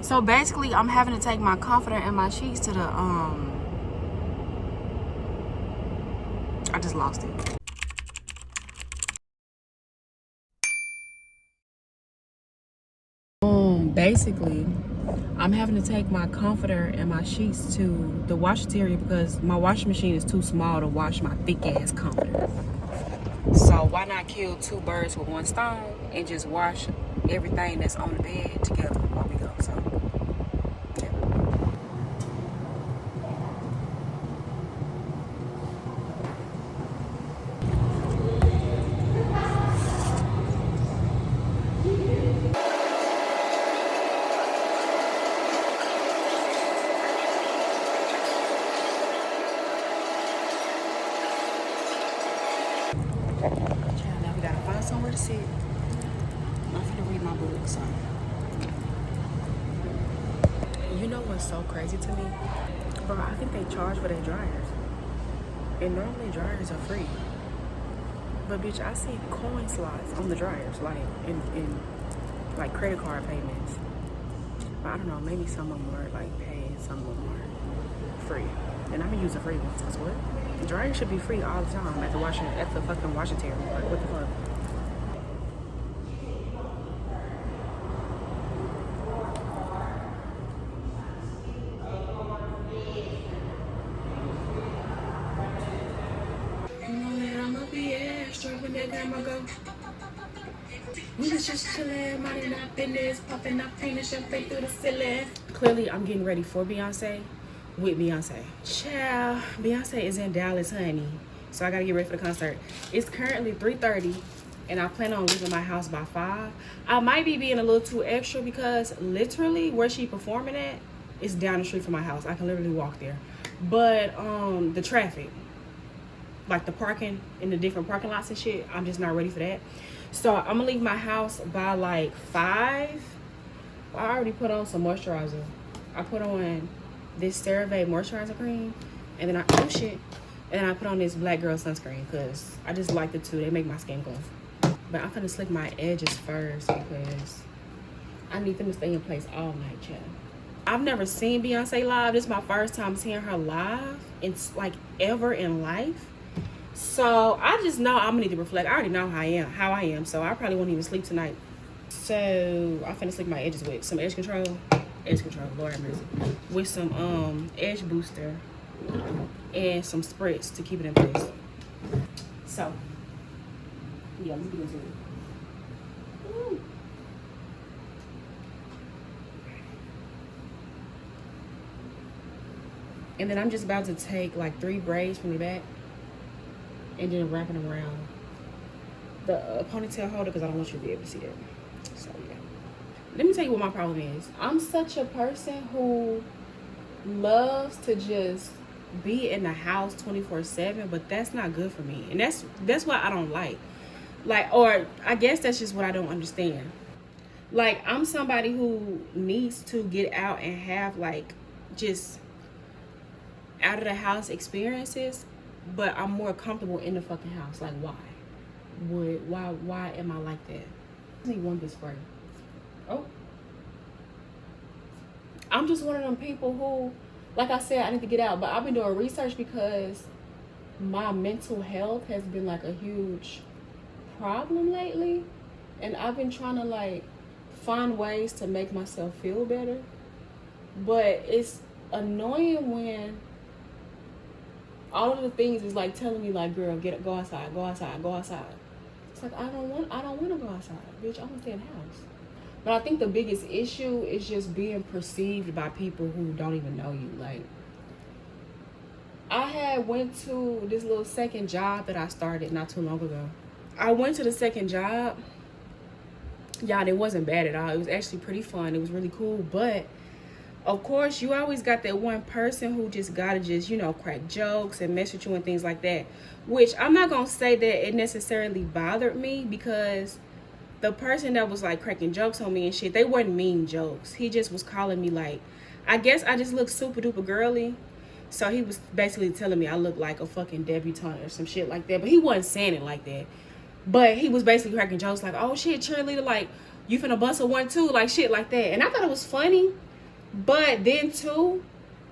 So basically, I'm having to take my comforter and my sheets to the I just lost it. Basically, I'm having to take my comforter and my sheets to the washing area because my washing machine is too small to wash my thick ass comforter. So why not kill two birds with one stone and just wash everything that's on the bed together while we go? So now we gotta find somewhere to sit. I'm finna read my book. So you know what's so crazy to me? Bro, I think they charge for their dryers. And normally dryers are free. But bitch, I see coin slots on the dryers, like in like credit card payments. But I don't know, maybe some of them are like paid, some of them are free. And I've been using free ones, because what? The dryer should be free all the time at the fucking washing area. Like what the fuck? We was just chillin', minding our business, popping up, painting champagne through the ceiling. Clearly, I'm getting ready for Beyonce with Beyonce. Child, Beyonce is in Dallas, honey. So I gotta get ready for the concert. It's currently 3:30, and I plan on leaving my house by 5. I might be being a little too extra because literally where she performing at is down the street from my house. I can literally walk there. But the traffic, like the parking in the different parking lots and shit, I'm just not ready for that. So I'm gonna leave my house by like 5. I already put on some moisturizer. I put on this CeraVe moisturizer cream, and then and then I put on this Black Girl sunscreen because I just like the two. They make my skin glow. But I'm gonna slick my edges first because I need them to stay in place all night, child. I've never seen Beyonce live. This is my first time seeing her live. It's like ever in life. So I just know I'm gonna need to reflect. I already know how I am. So I probably won't even sleep tonight. So I'm finna slick my edges with some edge control, Lord have mercy, with some edge booster and some spritz to keep it in place. So yeah, let's get into it. Woo. And then I'm just about to take like 3 braids from the back and then wrapping them around the ponytail holder because I don't want you to be able to see it. So yeah, let me tell you what my problem is. I'm such a person who loves to just be in the house 24/7, but that's not good for me, and that's why I don't like, or I guess that's just what I don't understand. Like, I'm somebody who needs to get out and have like just out of the house experiences, but I'm more comfortable in the fucking house. Like, why am I like that? I need one bit spray. Oh, I'm just one of them people who, like I said, I need to get out. But I've been doing research because my mental health has been like a huge problem lately, and I've been trying to like find ways to make myself feel better. But it's annoying when all of the things is like telling me like, girl, go outside. It's like I don't want to go outside, bitch. I want to stay in the house. But I think the biggest issue is just being perceived by people who don't even know you. Like, I had went to this little second job that I started not too long ago. I went to the second job. Y'all, it wasn't bad at all. It was actually pretty fun. It was really cool. But of course, you always got that one person who just gotta crack jokes and mess with you and things like that. Which I'm not gonna say that it necessarily bothered me, because the person that was like cracking jokes on me and shit, they weren't mean jokes. He just was calling me like, I guess I just look super duper girly. So he was basically telling me I look like a fucking debutante or some shit like that. But he wasn't saying it like that. But he was basically cracking jokes like, oh shit, cheerleader, like, you finna bust a 1-2, like shit like that. And I thought it was funny. But then too,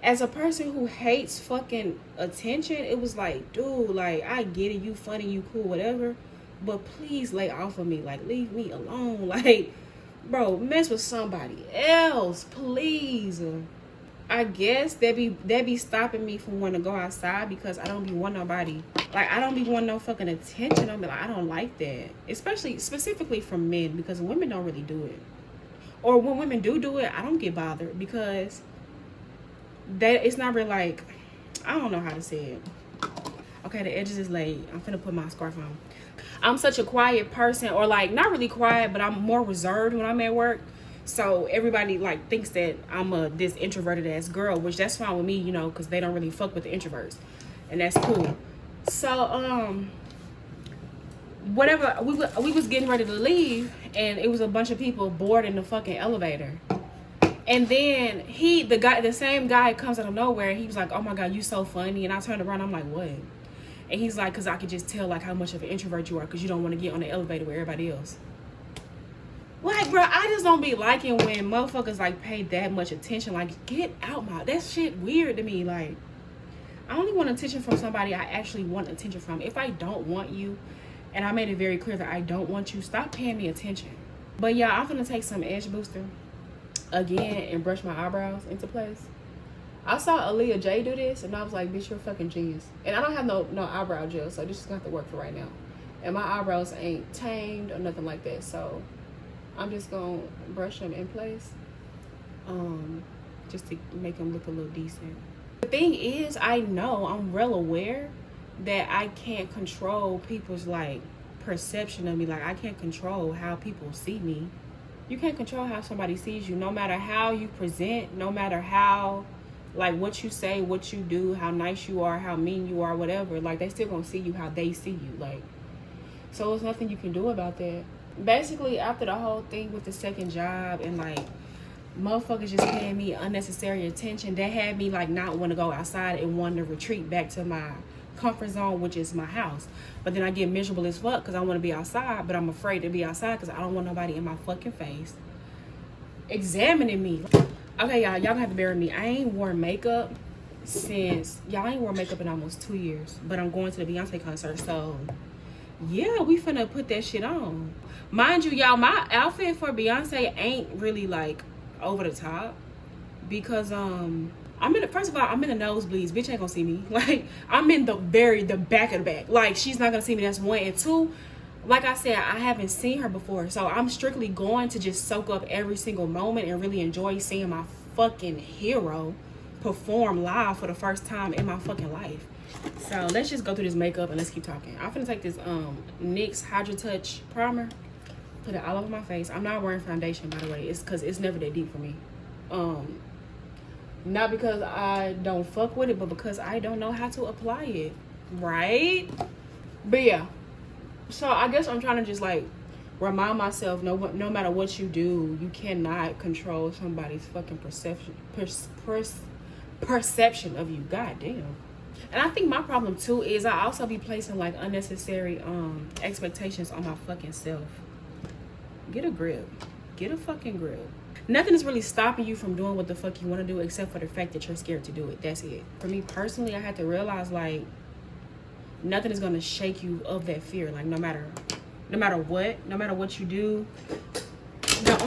as a person who hates fucking attention, it was like, dude, like, I get it, you funny, you cool, whatever, but please lay off of me. Like, leave me alone. Like, bro, mess with somebody else, please. I guess that be stopping me from wanting to go outside because I don't be wanting nobody. Like, I don't be wanting no fucking attention. I'm like, I don't like that. Especially, specifically from men, because women don't really do it. Or when women do it, I don't get bothered because that it's not really like, I don't know how to say it. Okay, the edges is laid. I'm finna put my scarf on. I'm such a quiet person, or like not really quiet, but I'm more reserved when I'm at work. So everybody like thinks that I'm this introverted ass girl, which that's fine with me, you know, because they don't really fuck with the introverts, and that's cool. So whatever, we was getting ready to leave, and it was a bunch of people bored in the fucking elevator. And then the same guy comes out of nowhere. He was like, "Oh my God, you so funny." And I turned around, I'm like, "What?" And he's like, "Cause I could just tell like how much of an introvert you are, cause you don't want to get on the elevator with everybody else." Like, bro, I just don't be liking when motherfuckers like pay that much attention. Like, get out that shit weird to me. Like, I only want attention from somebody I actually want attention from. If I don't want you, and I made it very clear that I don't want you, stop paying me attention. But yeah, I'm gonna take some edge booster again and brush my eyebrows into place. I saw Aaliyah J do this, and I was like, "Bitch, you're a fucking genius." And I don't have no eyebrow gel, so this is gonna have to work for right now. And my eyebrows ain't tamed or nothing like that, so I'm just gonna brush them in place, just to make them look a little decent. The thing is, I'm well aware that I can't control people's like perception of me. Like, I can't control how people see me. You can't control how somebody sees you, no matter how you present, no matter how, like, what you say, what you do, how nice you are, how mean you are, whatever. Like, they still gonna see you how they see you. Like, so there's nothing you can do about that. Basically, after the whole thing with the second job and like motherfuckers just paying me unnecessary attention, that had me like not want to go outside and want to retreat back to my comfort zone, which is my house. But then I get miserable as fuck because I want to be outside, but I'm afraid to be outside because I don't want nobody in my fucking face examining me. Okay, y'all gonna have to bear with me. I ain't worn makeup in almost 2 years, but I'm going to the Beyoncé concert, so yeah, we finna put that shit on. Mind you, y'all, my outfit for Beyonce ain't really like over the top because first of all, I'm in the nosebleeds. Bitch ain't gonna see me. Like, I'm in the back of the back. Like, she's not gonna see me. That's one. And two, like I said, I haven't seen her before, so I'm strictly going to just soak up every single moment and really enjoy seeing my fucking hero perform live for the first time in my fucking life. So let's just go through this makeup and let's keep talking. I'm finna take this NYX Hydra Touch primer, put it all over my face. I'm not wearing foundation, by the way. It's because it's never that deep for me. Not because I don't fuck with it, but because I don't know how to apply it, right? But yeah, so I guess I'm trying to just like remind myself, no matter what you do, you cannot control somebody's fucking perception of you. God damn. And I think my problem too is I also be placing like unnecessary expectations on my fucking self. Get a grip. Get a fucking grip. Nothing is really stopping you from doing what the fuck you want to do except for the fact that you're scared to do it. That's it. For me personally, I had to realize like nothing is gonna shake you of that fear. Like no matter what you do, the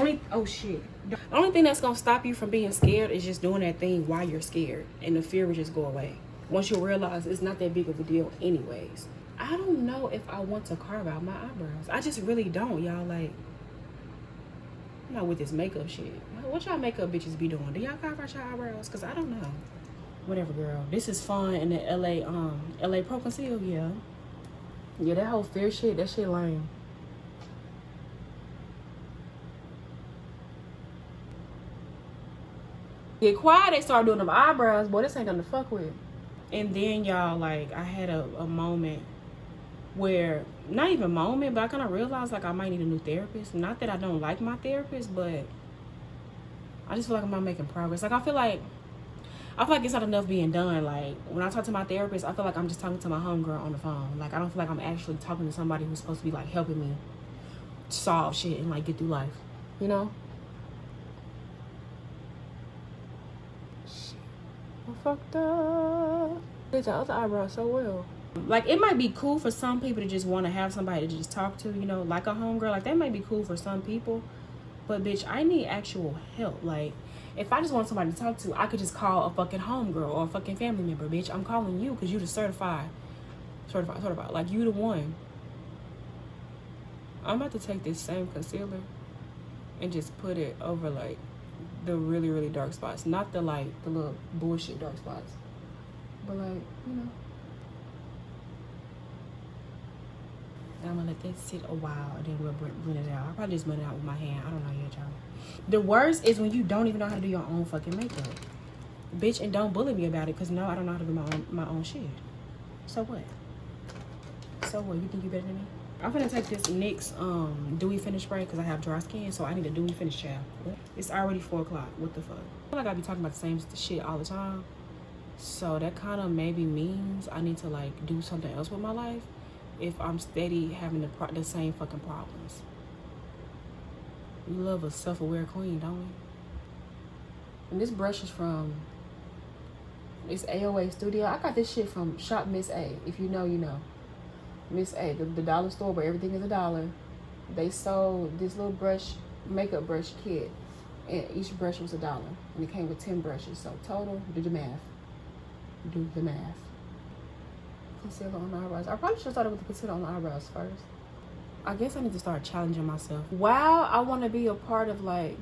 only thing that's gonna stop you from being scared is just doing that thing while you're scared, and the fear will just go away once you realize it's not that big of a deal anyways. I don't know if I want to carve out my eyebrows. I just really don't, y'all. Like, I'm not with this makeup shit. What y'all makeup bitches be doing? Do y'all carve out your eyebrows? Because I don't know. Whatever, girl. This is fun in the LA Pro Conceal, yeah. Yeah, that whole fear shit, that shit lame. Get quiet, they start doing them eyebrows. Boy, this ain't nothing to fuck with. And then, y'all, like, I had a moment where, not even moment, but I kind of realized, like, I might need a new therapist. Not that I don't like my therapist, but I just feel like I'm not making progress. Like, I feel like it's not enough being done. Like, when I talk to my therapist, I feel like I'm just talking to my homegirl on the phone. Like, I don't feel like I'm actually talking to somebody who's supposed to be, like, helping me solve shit and, like, get through life. You know? fucked up. Did the other eyebrow so well. Like, it might be cool for some people to just want to have somebody to just talk to, you know, like a homegirl. Like, that might be cool for some people. But, bitch, I need actual help. Like, if I just want somebody to talk to, I could just call a fucking homegirl or a fucking family member, bitch. I'm calling you because you the certified. Like, you the one. I'm about to take this same concealer and just put it over, like, the really, really dark spots. Not the, like, the little bullshit dark spots. But, like, you know. And I'm gonna let that sit a while and then we'll blend it out. I'll probably just blend it out with my hand. I don't know yet, y'all. The worst is when you don't even know how to do your own fucking makeup. Bitch, and don't bully me about it, because no, I don't know how to do my own shit. So what? So what? You think you better than me? I'm gonna take this NYX dewy finish spray because I have dry skin, so I need a dewy finish, child. It's already 4 o'clock. What the fuck? I feel like I be talking about the same shit all the time. So that kind of maybe means I need to, like, do something else with my life if I'm steady having the same fucking problems. We love a self-aware queen, don't we? And this brush is from, it's AOA Studio. I got this shit from Shop Miss A. If you know, you know. Miss A, the dollar store where everything is $1. They sold this little brush, makeup brush kit, and each brush was $1. And it came with 10 brushes. So total, do the math. Do the math. Concealer on the eyebrows. I probably should have started with the concealer on the eyebrows first. I guess I need to start challenging myself. Wow, I want to be a part of, like,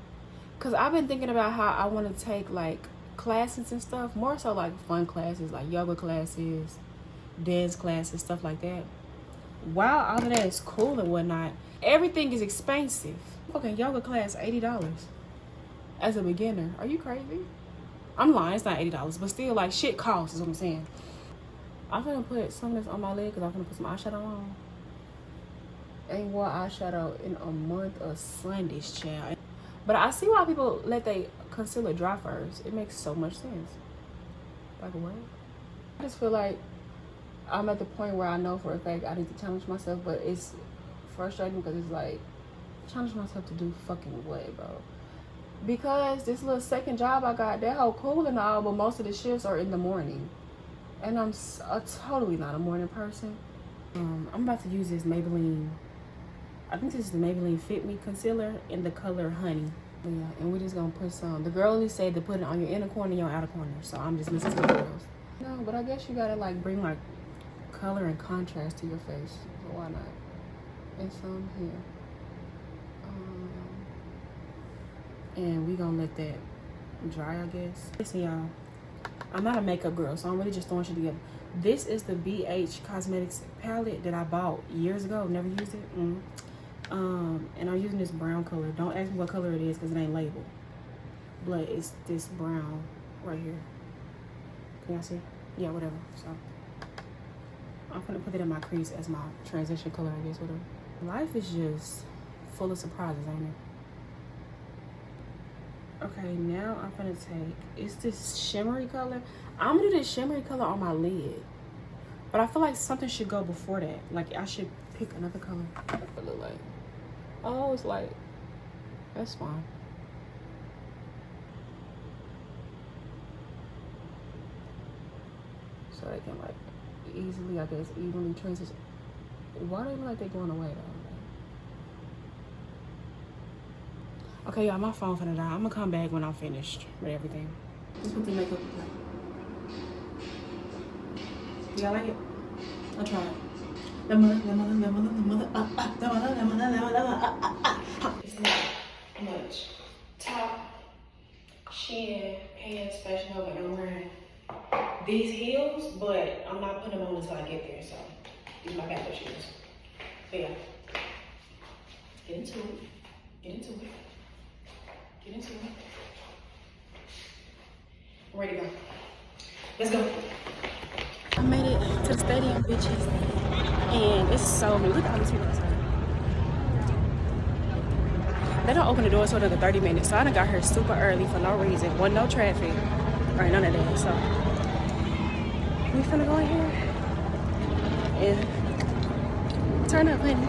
because I've been thinking about how I want to take, like, classes and stuff. More so, like, fun classes, like yoga classes, dance classes, stuff like that. Wow, all of that is cool and whatnot. Everything is expensive. Fucking yoga class, $80 as a beginner. Are you crazy? I'm lying, it's not $80, but still, like, shit costs is what I'm saying. I'm gonna put some of this on my lid because I'm gonna put some eyeshadow on. Ain't wore eyeshadow in a month of Sundays, child. But I see why people let their concealer dry first. It makes so much sense. Like, what? I just feel like I'm at the point where I know for a fact I need to challenge myself, but it's frustrating because it's like, challenge myself to do fucking what, bro? Because this little second job I got, that whole cool and all, but most of the shifts are in the morning. And I'm totally not a morning person. I'm about to use this Maybelline, I think this is the Maybelline Fit Me concealer in the color Honey. Yeah, and we're just gonna put some. The girl only said to put it on your inner corner and your outer corner, so I'm just listening to the girls. No, but I guess you gotta, like, bring, like, color and contrast to your face. So why not? And some here. And we gonna let that dry, I guess. Listen, y'all. I'm not a makeup girl, so I'm really just throwing shit together. This is the BH Cosmetics palette that I bought years ago. Never used it. And I'm using this brown color. Don't ask me what color it is because it ain't labeled. But it's this brown right here. Can y'all see? Yeah, whatever. So I'm gonna put it in my crease as my transition color, I guess, whatever. Life is just full of surprises, ain't it? Okay, now I'm gonna take, it's this shimmery color. I'm gonna do this shimmery color on my lid. But I feel like something should go before that. Like, I should pick another color. What it look like? Oh, it's like, that's fine. So they can, like, easily, I guess, evenly transition. Why do they look like they're going away, though? Okay, y'all, my phone finna die. I'm gonna come back when I'm finished with everything. Let's put the makeup on. Do y'all like it? I'll try it. It's not much. Top, chin, pants, Fashion Nova, and I'm wearing these heels, but I'm not putting them on until I get there, so these are my backup shoes. But yeah, get into it. Get into it. Get into it. I'm ready to go. Let's go. I made it to the stadium, bitches. And it's so new. Look at all these people outside. They don't open the doors for another 30 minutes. So I done got here super early for no reason. Wasn't no traffic. Or none of that. So we finna go in here and turn up, honey.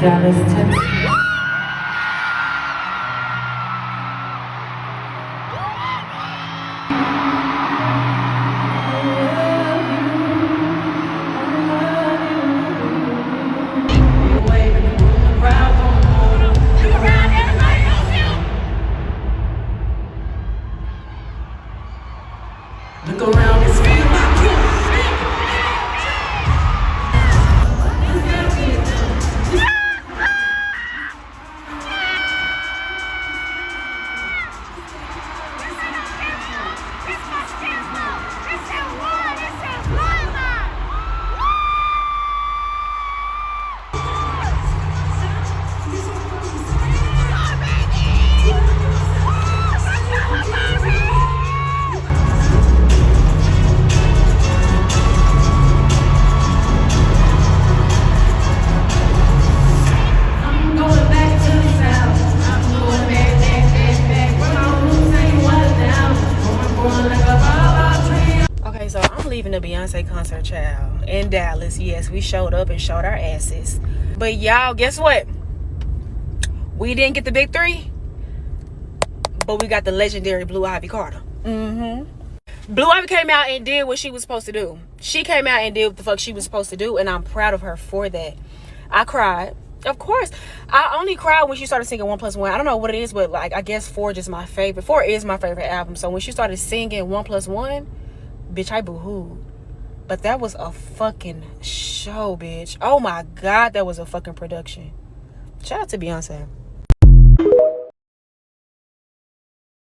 Dallas, Tennessee. Look around and feel my so I'm leaving the Beyonce concert, child, in Dallas. Yes, we showed up and showed our asses. But y'all, guess what? We didn't get the big three, but we got the legendary Blue Ivy Carter. Blue Ivy came out and did what she was supposed to do. She came out and did what the fuck she was supposed to do, and I'm proud of her for that. I cried. Of course. I only cried when she started singing 1+1. I don't know what it is, but like, I guess 4 is my favorite. 4 is my favorite album. So when she started singing 1+1, bitch, I boo-hooed. But that was a fucking show, bitch. Oh my God, that was a fucking production. Shout out to Beyonce.